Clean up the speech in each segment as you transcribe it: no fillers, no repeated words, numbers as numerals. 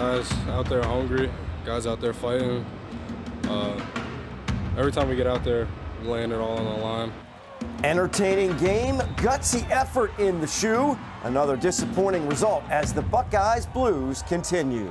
Guys out there hungry, guys out there fighting. Every time we get out there, we're laying it all on the line. Entertaining game, gutsy effort in the shoe. Another disappointing result as the Buckeyes Blues continue.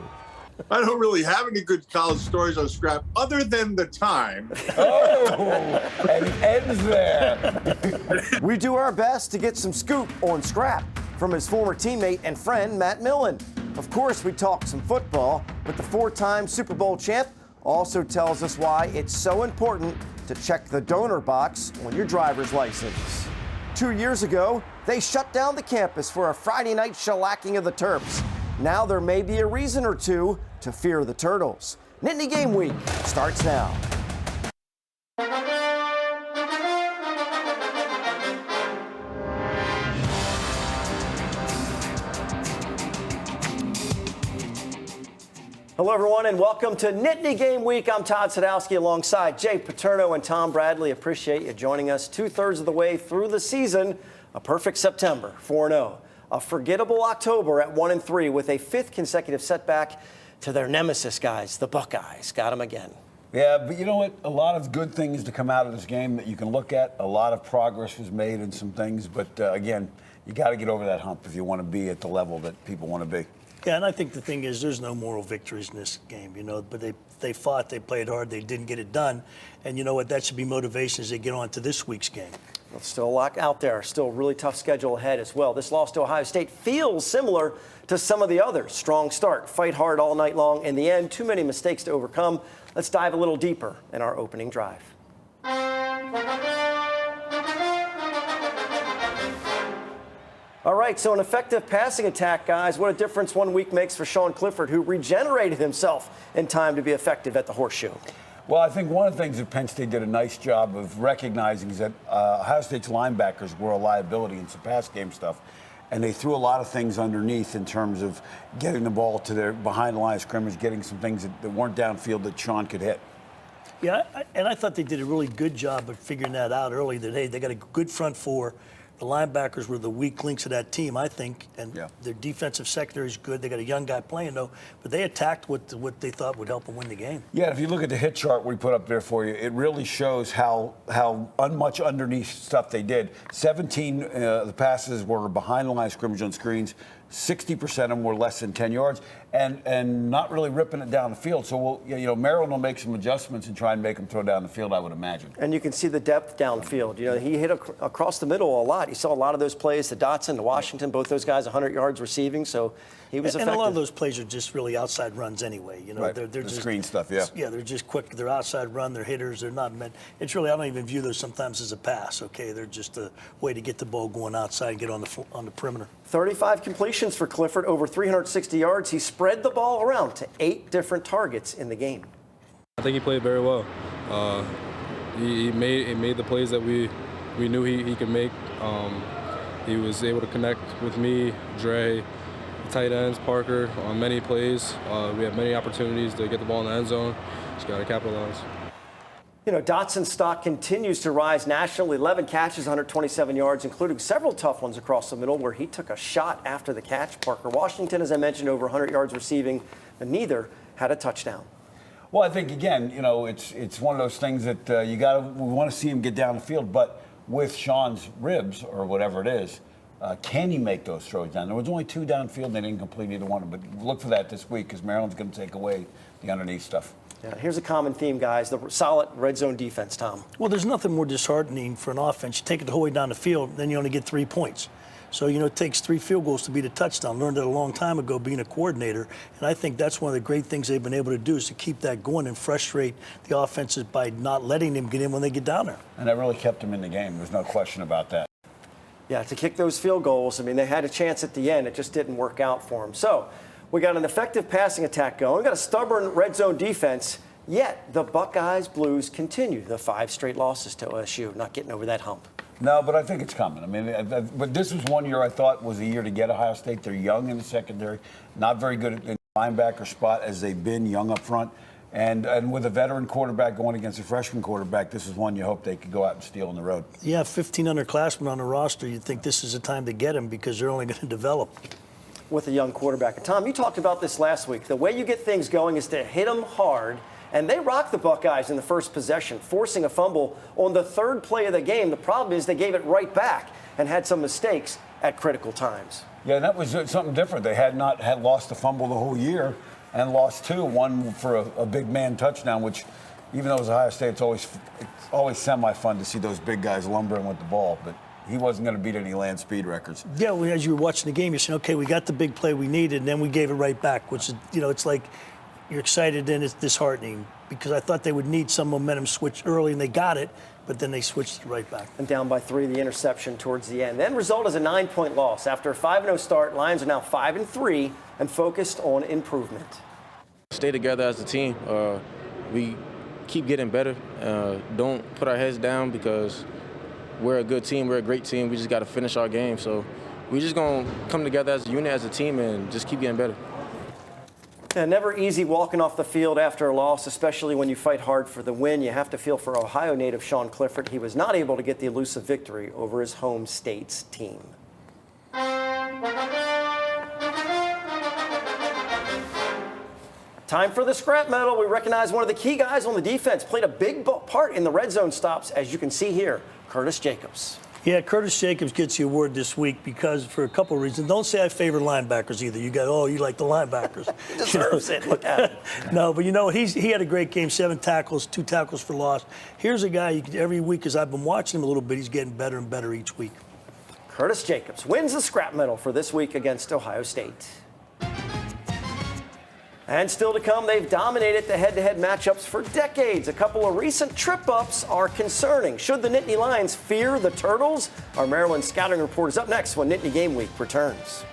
I don't really have any good college stories on scrap other than the time. Oh, and it ends there. We do our best to get some scoop on Scrap from his former teammate and friend, Matt Millen. Of course, we talk some football, but the four-time Super Bowl champ also tells us why it's so important to check the donor box on your driver's license. 2 years ago, they shut down the campus for a Friday night shellacking of the Terps. Now there may be a reason or two to fear the Turtles. Nittany Game Week starts now. Hello, everyone, and welcome to Nittany Game Week. I'm Todd Sadowski alongside Jay Paterno and Tom Bradley. Appreciate you joining us 2/3 of the way through the season. A perfect September, 4-0. A forgettable October at 1-3 with a fifth consecutive setback to their nemesis, guys, the Buckeyes. Got them again. Yeah, but you know what? A lot of good things to come out of this game that you can look at. A lot of progress was made in some things. But, again, you got to get over that hump if you want to be at the level that people want to be. Yeah, and I think the thing is there's no moral victories in this game, but they fought, they played hard, they didn't get it done. And you know what? That should be motivation as they get on to this week's game. Well, still a lot out there. Still a really tough schedule ahead as well. This loss to Ohio State feels similar to some of the others. Strong start, fight hard all night long. In the end, too many mistakes to overcome. Let's dive a little deeper in our opening drive. All right, so an effective passing attack, guys. What a difference 1 week makes for Sean Clifford, who regenerated himself in time to be effective at the Horseshoe. Well, I think one of the things that Penn State did a nice job of recognizing is that Ohio State's linebackers were a liability in some pass game stuff. And they threw a lot of things underneath in terms of getting the ball to their behind the line of scrimmage, getting some things that weren't downfield that Sean could hit. Yeah, and I thought they did a really good job of figuring that out early, that, hey, they got a good front four. The linebackers were the weak links of that team, I think, and their defensive secondary is good. They got a young guy playing, though, but they attacked what they thought would help them win the game. Yeah, if you look at the hit chart we put up there for you, it really shows how much underneath stuff they did. 17 the passes were behind the line of scrimmage on screens. 60% of them were less than 10 yards, and not really ripping it down the field. So, Maryland will make some adjustments and try and make them throw down the field, I would imagine. And you can see the depth downfield. He hit across the middle a lot. You saw a lot of those plays to Dotson, to Washington, both those guys 100 yards receiving, so he was effective. And a lot of those plays are just really outside runs anyway. Right. They're the just screen stuff, yeah. Yeah, they're just quick. They're outside run. They're hitters. They're not meant. It's really, I don't even view those sometimes as a pass, okay? They're just a way to get the ball going outside and get on the perimeter. 35 completions for Clifford, over 360 yards. He spread the ball around to 8 different targets in the game. I think he played very well. He made the plays that we knew he could make. He was able to connect with me, Dre, the tight ends, Parker, on many plays. We had many opportunities to get the ball in the end zone. Just got to capitalize. Dotson's stock continues to rise nationally. 11 catches, 127 yards, including several tough ones across the middle where he took a shot after the catch. Parker Washington, as I mentioned, over 100 yards receiving, and neither had a touchdown. Well, I think, again, it's one of those things that we want to see him get down the field, but with Sean's ribs or whatever it is, can he make those throws down? There was only 2 downfield, and they didn't complete either one. But look for that this week because Maryland's going to take away the underneath stuff. Yeah, here's a common theme, guys, the solid red zone defense, Tom. Well, there's nothing more disheartening for an offense. You take it the whole way down the field, then you only get 3 points. So, it takes 3 field goals to beat a touchdown. Learned it a long time ago being a coordinator. And I think that's one of the great things they've been able to do is to keep that going and frustrate the offenses by not letting them get in when they get down there. And that really kept them in the game. There's no question about that. Yeah, to kick those field goals, they had a chance at the end. It just didn't work out for them. So we got an effective passing attack going. We got a stubborn red zone defense. Yet the Buckeyes Blues continue the 5 straight losses to OSU, not getting over that hump. No, but I think it's coming. But this was one year I thought was a year to get Ohio State. They're young in the secondary, not very good at the linebacker spot as they've been young up front. And with a veteran quarterback going against a freshman quarterback, this is one you hope they could go out and steal on the road. Yeah, 15 underclassmen on the roster. You'd think this is the time to get them because they're only going to develop. with a young quarterback. And Tom, you talked about this last week. The way you get things going is to hit them hard. And they rocked the Buckeyes in the first possession, forcing a fumble on the third play of the game. The problem is they gave it right back and had some mistakes at critical times. Yeah, and that was something different. They had lost a fumble the whole year and lost two, one for a big man touchdown, which even though it was Ohio State, it's always semi-fun to see those big guys lumbering with the ball. But he wasn't going to beat any land speed records. Yeah, as you were watching the game, you're saying, okay, we got the big play we needed, and then we gave it right back, which is, it's like you're excited and it's disheartening because I thought they would need some momentum switch early, and they got it, but then they switched it right back. And down by 3, the interception towards the end. Then result is a 9-point loss. After a 5-0 start, Lions are now 5-3 and focused on improvement. Stay together as a team. We keep getting better. Don't put our heads down because we're a good team. We're a great team. We just got to finish our game. So we're just going to come together as a unit, as a team, and just keep getting better. And never easy walking off the field after a loss, especially when you fight hard for the win. You have to feel for Ohio native Sean Clifford. He was not able to get the elusive victory over his home state's team. Time for the scrap medal. We recognize one of the key guys on the defense. Played a big part in the red zone stops, as you can see here, Curtis Jacobs. Yeah, Curtis Jacobs gets the award this week because for a couple of reasons. Don't say I favor linebackers either. You like the linebackers. He deserves it. Look at him. No, but he had a great game, 7 tackles, 2 tackles for loss. Here's a guy every week, as I've been watching him a little bit, he's getting better and better each week. Curtis Jacobs wins the scrap medal for this week against Ohio State. And still to come, they've dominated the head-to-head matchups for decades. A couple of recent trip-ups are concerning. Should the Nittany Lions fear the Turtles? Our Maryland scouting report is up next when Nittany Game Week returns.